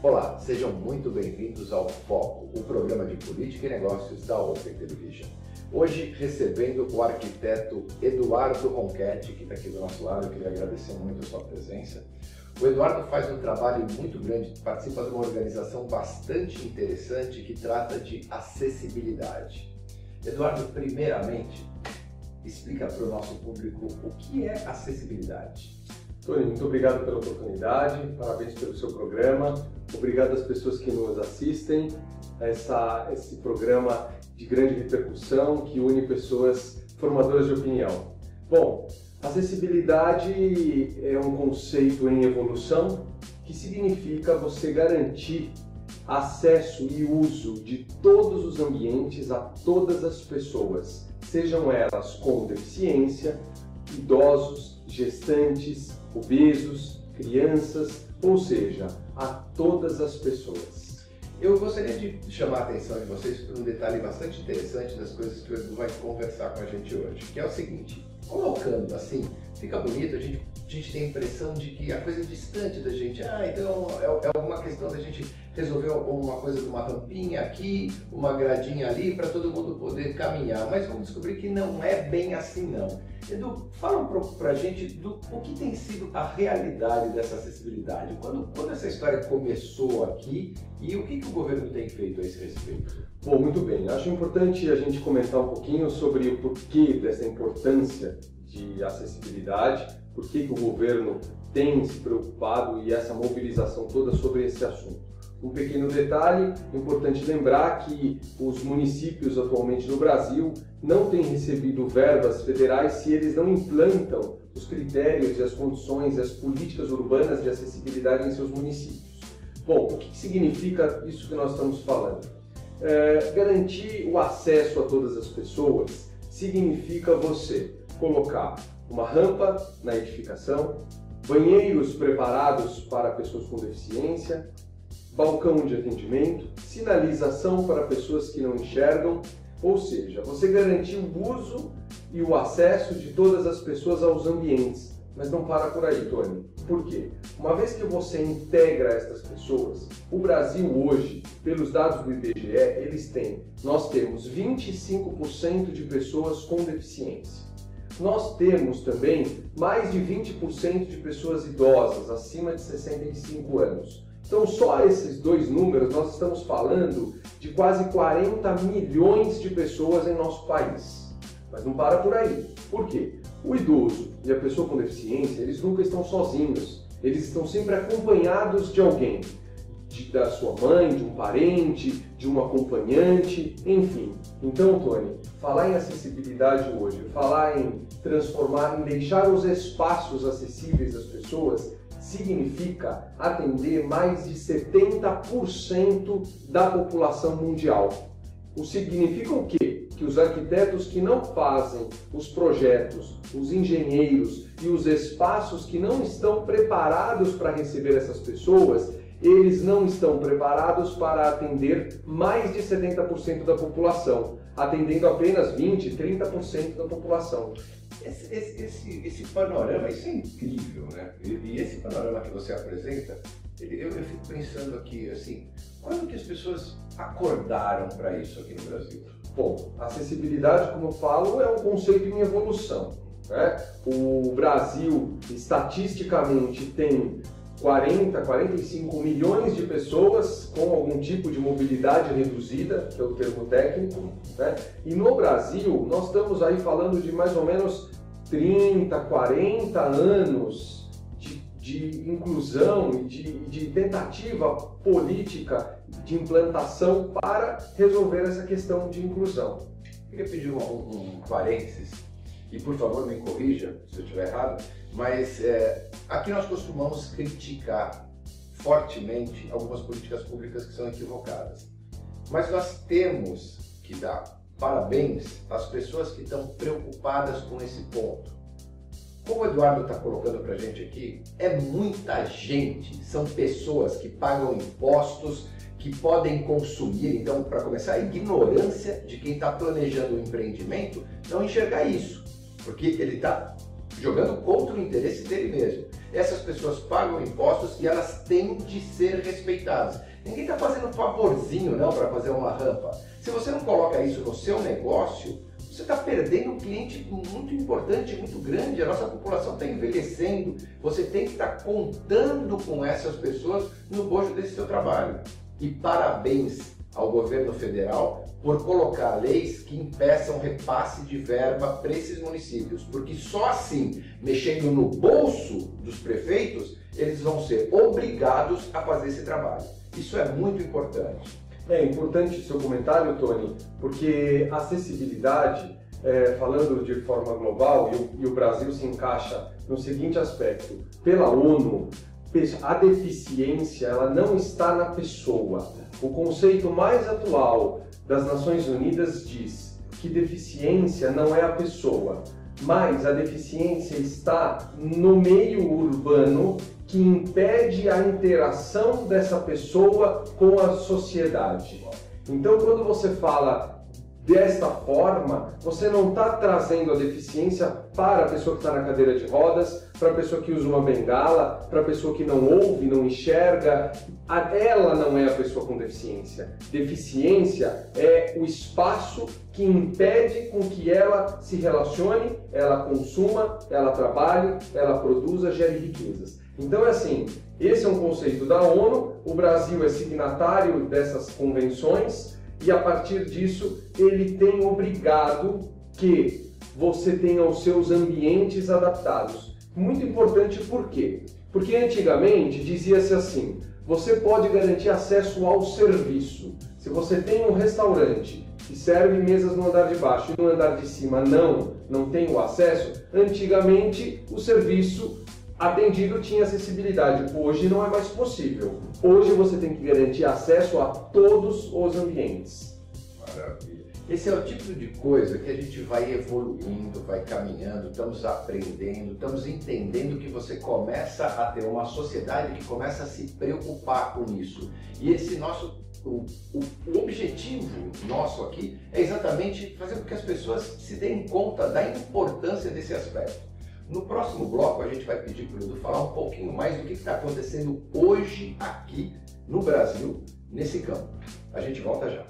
Olá, sejam muito bem-vindos ao Foco, o programa de política e negócios da Open Television. Hoje, recebendo o arquiteto Eduardo Ronchetti, que está aqui do nosso lado. Eu queria agradecer muito a sua presença. O Eduardo faz um trabalho muito grande, participa de uma organização bastante interessante que trata de acessibilidade. Eduardo, primeiramente, explica para o nosso público o que é acessibilidade. Tony, muito obrigado pela oportunidade, parabéns pelo seu programa, obrigado às pessoas que nos assistem a esse programa de grande repercussão que une pessoas formadoras de opinião. Bom, acessibilidade é um conceito em evolução que significa você garantir acesso e uso de todos os ambientes a todas as pessoas, sejam elas com deficiência, idosos, gestantes, obesos, crianças, ou seja, a todas as pessoas. Eu gostaria de chamar a atenção de vocês para um detalhe bastante interessante das coisas que o Edu vai conversar com a gente hoje, que é o seguinte: colocando assim, fica bonito, a gente tem a impressão de que a coisa é distante da gente. Então é alguma questão da gente resolver alguma coisa de uma rampinha aqui, uma gradinha ali, para todo mundo poder caminhar. Mas vamos descobrir que não é bem assim não. Edu, fala um pouco pra gente o que tem sido a realidade dessa acessibilidade. Quando essa história começou aqui e o que o governo tem feito a esse respeito? Bom, muito bem. Acho importante a gente comentar um pouquinho sobre o porquê dessa importância de acessibilidade, por que o governo tem se preocupado e essa mobilização toda sobre esse assunto. Um pequeno detalhe, importante lembrar que os municípios atualmente no Brasil não têm recebido verbas federais se eles não implantam os critérios e as condições e as políticas urbanas de acessibilidade em seus municípios. Bom, o que significa isso que nós estamos falando? Garantir o acesso a todas as pessoas significa você colocar uma rampa na edificação, banheiros preparados para pessoas com deficiência, balcão de atendimento, sinalização para pessoas que não enxergam, ou seja, você garantir o uso e o acesso de todas as pessoas aos ambientes. Mas não para por aí, Tony. Por quê? Uma vez que você integra essas pessoas, o Brasil hoje, pelos dados do IBGE, nós temos 25% de pessoas com deficiência. Nós temos também mais de 20% de pessoas idosas, acima de 65 anos. Então, só esses dois números, nós estamos falando de quase 40 milhões de pessoas em nosso país. Mas não para por aí. Por quê? O idoso e a pessoa com deficiência, eles nunca estão sozinhos. Eles estão sempre acompanhados de alguém. Da sua mãe, de um parente, de um acompanhante, enfim. Então, Tony, falar em acessibilidade hoje, falar em transformar, em deixar os espaços acessíveis às pessoas, significa atender mais de 70% da população mundial. O significa o quê? Que os arquitetos que não fazem os projetos, os engenheiros e os espaços que não estão preparados para receber essas pessoas, eles não estão preparados para atender mais de 70% da população, atendendo apenas 20%, 30% da população. Esse panorama, isso é incrível, né? E esse panorama que você apresenta, eu fico pensando aqui, assim, quando que as pessoas acordaram para isso aqui no Brasil? Bom, acessibilidade, como eu falo, é um conceito em evolução, né? O Brasil, estatisticamente, tem 45 milhões de pessoas com algum tipo de mobilidade reduzida, que é o termo técnico, né? E no Brasil, nós estamos aí falando de mais ou menos 30, 40 anos de inclusão e de tentativa política de implantação para resolver essa questão de inclusão. Eu queria pedir um parênteses, e por favor me corrija se eu estiver errado, mas aqui nós costumamos criticar fortemente algumas políticas públicas que são equivocadas. Mas nós temos que dar parabéns às pessoas que estão preocupadas com esse ponto. Como o Eduardo está colocando para a gente aqui, é muita gente, são pessoas que pagam impostos, que podem consumir. Então, para começar, a ignorância de quem está planejando o empreendimento não enxergar isso, porque ele está jogando contra o interesse dele mesmo. Essas pessoas pagam impostos e elas têm de ser respeitadas. Ninguém está fazendo um favorzinho não para fazer uma rampa. Se você não coloca isso no seu negócio, você está perdendo um cliente muito importante, muito grande. A nossa população está envelhecendo. Você tem que estar contando com essas pessoas no bojo desse seu trabalho. E parabéns ao governo federal por colocar leis que impeçam repasse de verba para esses municípios, porque só assim, mexendo no bolso dos prefeitos, eles vão ser obrigados a fazer esse trabalho. Isso é muito importante. É importante o seu comentário, Tony, porque a acessibilidade, falando de forma global, e o Brasil se encaixa no seguinte aspecto: pela ONU, a deficiência ela não está na pessoa. O conceito mais atual das Nações Unidas diz que deficiência não é a pessoa, mas a deficiência está no meio urbano que impede a interação dessa pessoa com a sociedade. Então, quando você fala desta forma, você não está trazendo a deficiência para a pessoa que está na cadeira de rodas, para a pessoa que usa uma bengala, para a pessoa que não ouve, não enxerga. Ela não é a pessoa com deficiência. Deficiência é o espaço que impede com que ela se relacione, ela consuma, ela trabalhe, ela produza, gere riquezas. Então é assim, esse é um conceito da ONU, o Brasil é signatário dessas convenções, e a partir disso ele tem obrigado que você tenha os seus ambientes adaptados. Muito importante por quê? Porque antigamente dizia-se assim: você pode garantir acesso ao serviço. Se você tem um restaurante que serve mesas no andar de baixo e no andar de cima não tem o acesso, antigamente o serviço atendido tinha acessibilidade. Hoje não é mais possível. Hoje você tem que garantir acesso a todos os ambientes. Maravilha. Esse é o tipo de coisa que a gente vai evoluindo, vai caminhando, estamos aprendendo, estamos entendendo que você começa a ter uma sociedade que começa a se preocupar com isso. E esse o objetivo nosso aqui é exatamente fazer com que as pessoas se deem conta da importância desse aspecto. No próximo bloco a gente vai pedir para o Edu falar um pouquinho mais do que está acontecendo hoje aqui no Brasil, nesse campo. A gente volta já.